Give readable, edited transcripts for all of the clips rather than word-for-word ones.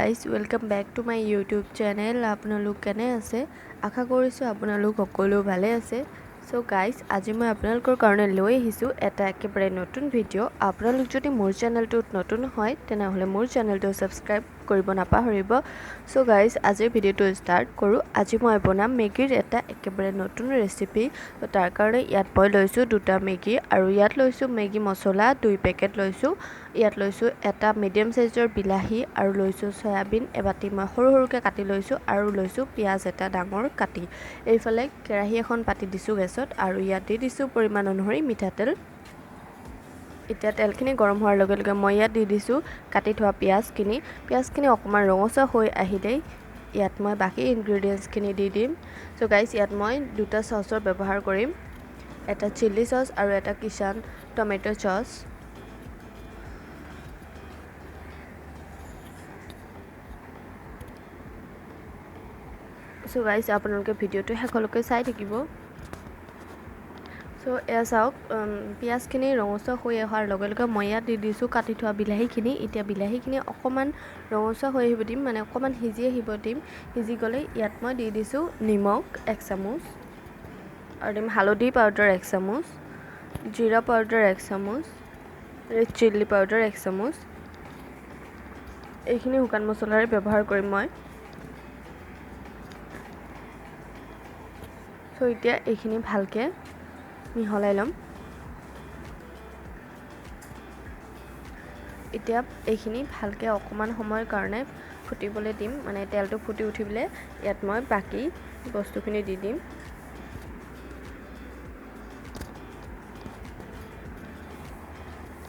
Guys welcome back to my YouTube channel. আপোনালোক কেনে আছে? আশা কৰিছোঁ আপোনালোক সকলো ভালে আছে। সো গাইজ আজি মই আপোনালোকৰ কাৰণে লৈ আহিছোঁ এটা একেবাৰে নতুন ভিডিঅ'। আপোনালোক যদি মোৰ চেনেলটোত নতুন হয় তেনেহ'লে মোৰ চেনেলটো ছাবস্ক্ৰাইব কৰিব নাপাহৰিব। সো গাইজ আজিৰ ভিডিঅ'টো ষ্টাৰ্ট কৰোঁ। আজি মই বনাম মেগীৰ এটা একেবাৰে নতুন ৰেচিপি। তো তাৰ কাৰণে ইয়াত মই লৈছোঁ 2টা মেগী আৰু ইয়াত লৈছোঁ মেগী মছলা 2 পেকেট লৈছোঁ। ইয়াত লৈছোঁ এটা মিডিয়াম সাইজৰ বিলাহী আৰু লৈছোঁ সয়াবিন এবাটি মই সৰু সৰুকৈ কাটি লৈছোঁ আৰু লৈছোঁ পিঁয়াজ এটা ডাঙৰ কাটি। এইফালে কেৰাহী এখন পাতি দিছোঁ গেছত আৰু ইয়াত দি দিছোঁ পৰিমাণ অনুসৰি মিঠাতেল। এতিয়া তেলখিনি গৰম হোৱাৰ লগে লগে মই ইয়াত দি দিছোঁ কাটি থোৱা পিঁয়াজখিনি অকণমান ৰঙচুৱা হৈ আহিলেই ইয়াত মই বাকী ইনগ্ৰেডিয়েণ্টছখিনি দি দিম। চ' গাইজ ইয়াত মই 2টা চচৰ ব্যৱহাৰ কৰিম, এটা চিলি চচ আৰু এটা কিষান টমেটো চচ। চ' গাইজ আপোনালোকে ভিডিঅ'টো শেষলৈকে চাই থাকিব। চ' এয়া চাওক পিঁয়াজখিনি ৰঙচুৱা হৈ অহাৰ লগে লগে মই ইয়াত দি দিছোঁ কাটি থোৱা বিলাহীখিনি। এতিয়া বিলাহীখিনি অকণমান ৰঙচুৱা হৈ আহিব দিম, মানে অকণমান সিজি আহিব দিম। সিজি গ'লে ইয়াত মই দি দিছোঁ নিমখ 1 চামুচ আৰু দিম হালধি পাউডাৰ 1 চামুচ, জিৰা পাউডাৰ 1 চামুচ, ৰেড চিলি পাউডাৰ 1 চামুচ। এইখিনি শুকান মছলাৰে ব্যৱহাৰ কৰিম মই। চ' এতিয়া এইখিনি ভালকৈ মিহলাই ল'ম। এতিয়া এইখিনি ভালকৈ অকণমান সময়ৰ কাৰণে ফুটিবলৈ দিম, মানে তেলটো ফুটি উঠিবলৈ ইয়াত মই বাকী বস্তুখিনি দি দিম।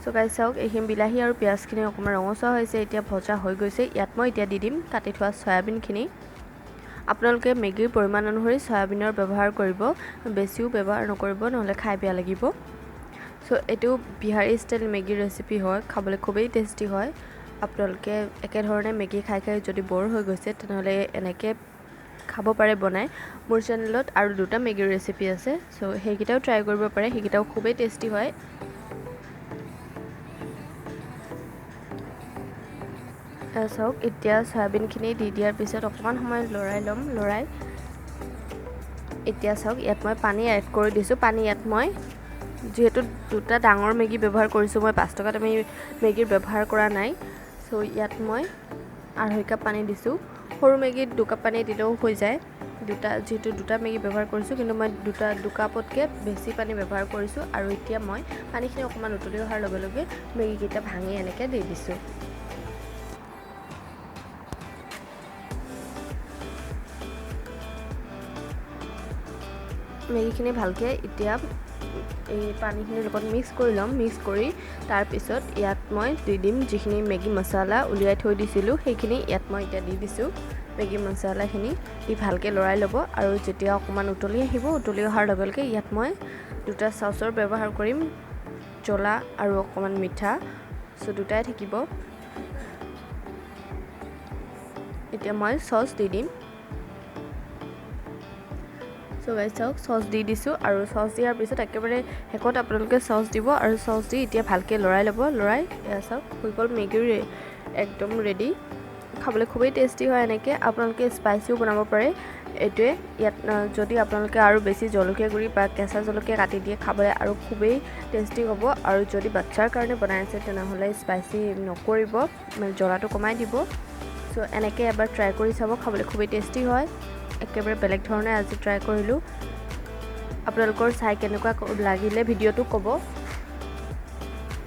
চ' গাইজ চাওক এইখিনি বিলাহী আৰু পিঁয়াজখিনি অকণমান ৰঙচুৱা হৈছে, এতিয়া ভজা হৈ গৈছে। ইয়াত মই এতিয়া দি দিম কাটি থোৱা চয়াবিনখিনি। আপোনালোকে মেগীৰ পৰিমাণ অনুসৰি চয়াবিনৰ ব্যৱহাৰ কৰিব, বেছিও ব্যৱহাৰ নকৰিব নহ'লে খাই বেয়া লাগিব। চ' এইটো বিহাৰী ষ্টাইল মেগীৰ ৰেচিপি হয়, খাবলৈ খুবেই টেষ্টি হয়। আপোনালোকে একেধৰণে মেগী খাই খাই যদি ব'ৰ হৈ গৈছে তেনেহ'লে এনেকৈ খাব পাৰে বনাই। মোৰ চেনেলত আৰু 2টা মেগীৰ ৰেচিপি আছে, চ' সেইকেইটাও ট্ৰাই কৰিব পাৰে, সেইকেইটাও খুবেই টেষ্টি হয়। চাওক এতিয়া চয়াবিনখিনি দি দিয়াৰ পিছত অকণমান সময় লৰাই ল'ম। এতিয়া চাওক ইয়াত মই পানী এড কৰি দিছোঁ। পানী ইয়াত মই যিহেতু 2টা ডাঙৰ মেগী ব্যৱহাৰ কৰিছোঁ, মই 5 টকাত মেগীৰ ব্যৱহাৰ কৰা নাই। চ' ইয়াত মই 2.5 কাপ পানী দিছোঁ। সৰু মেগীত 2 কাপ পানী দিলেও হৈ যায়। যিহেতু 2টা মেগী ব্যৱহাৰ কৰিছোঁ, কিন্তু মই 2 কাপতকৈ বেছি পানী ব্যৱহাৰ কৰিছোঁ। আৰু এতিয়া মই পানীখিনি অকণমান উতলি অহাৰ লগে লগে মেগীকেইটা ভাঙি এনেকৈ দি দিছোঁ। মেগীখিনি ভালকৈ এতিয়া এই পানীখিনিৰ লগত মিক্স কৰি ল'ম। মিক্স কৰি তাৰপিছত ইয়াত মই দি দিম যিখিনি মেগী মছলা উলিয়াই থৈ দিছিলোঁ, সেইখিনি ইয়াত মই এতিয়া দি দিছোঁ। মেগী মছলাখিনি দি ভালকৈ লৰাই ল'ব আৰু যেতিয়া অকণমান উতলি আহিব, উতলি অহাৰ লগে লগে ইয়াত মই 2টা চচৰ ব্যৱহাৰ কৰিম, জ্বলা আৰু অকণমান মিঠা। চ' 2টাই থাকিব। এতিয়া মই চচ দি দিম। চ' গাইজ চাওক চচ দি দিছোঁ আৰু চচ দিয়াৰ পিছত একেবাৰে শেষত আপোনালোকে চচ দিব আৰু চচ দি এতিয়া ভালকৈ লৰাই ল'ব। এয়া চাওক হৈ গ'ল মেগীৰ একদম ৰেডি। খাবলৈ খুবেই টেষ্টি হয়। এনেকৈ আপোনালোকে স্পাইচিও বনাব পাৰে এইটোৱে। ইয়াত যদি আপোনালোকে আৰু বেছি জলকীয়া গুড়ি বা কেঁচা জলকীয়া কাটি দিয়ে, খাবলৈ আৰু খুবেই টেষ্টি হ'ব। আৰু যদি বাচ্ছাৰ কাৰণে বনাই আছে তেনেহ'লে স্পাইচি নকৰিব, মানে জ্বলাটো কমাই দিব। চ' এনেকৈ এবাৰ ট্ৰাই কৰি চাব, খাবলৈ খুবেই টেষ্টি হয়। একেবাৰে বেলেগ ধৰণে আজি ট্ৰাই কৰিলোঁ। আপোনালোকৰ চাই কেনেকুৱা লাগিলে ভিডিঅ'টো ক'ব।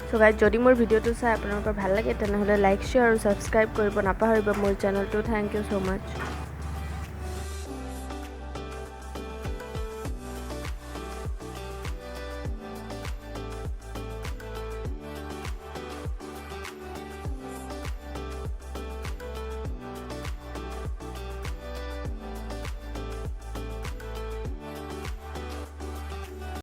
চ' গাইজ যদি মোৰ ভিডিঅ'টো চাই আপোনালোকৰ ভাল লাগে তেনেহ'লে লাইক, শ্বেয়াৰ আৰু ছাবস্ক্ৰাইব কৰিব নাপাহৰিব মোৰ চেনেলটো। Thank you so' much.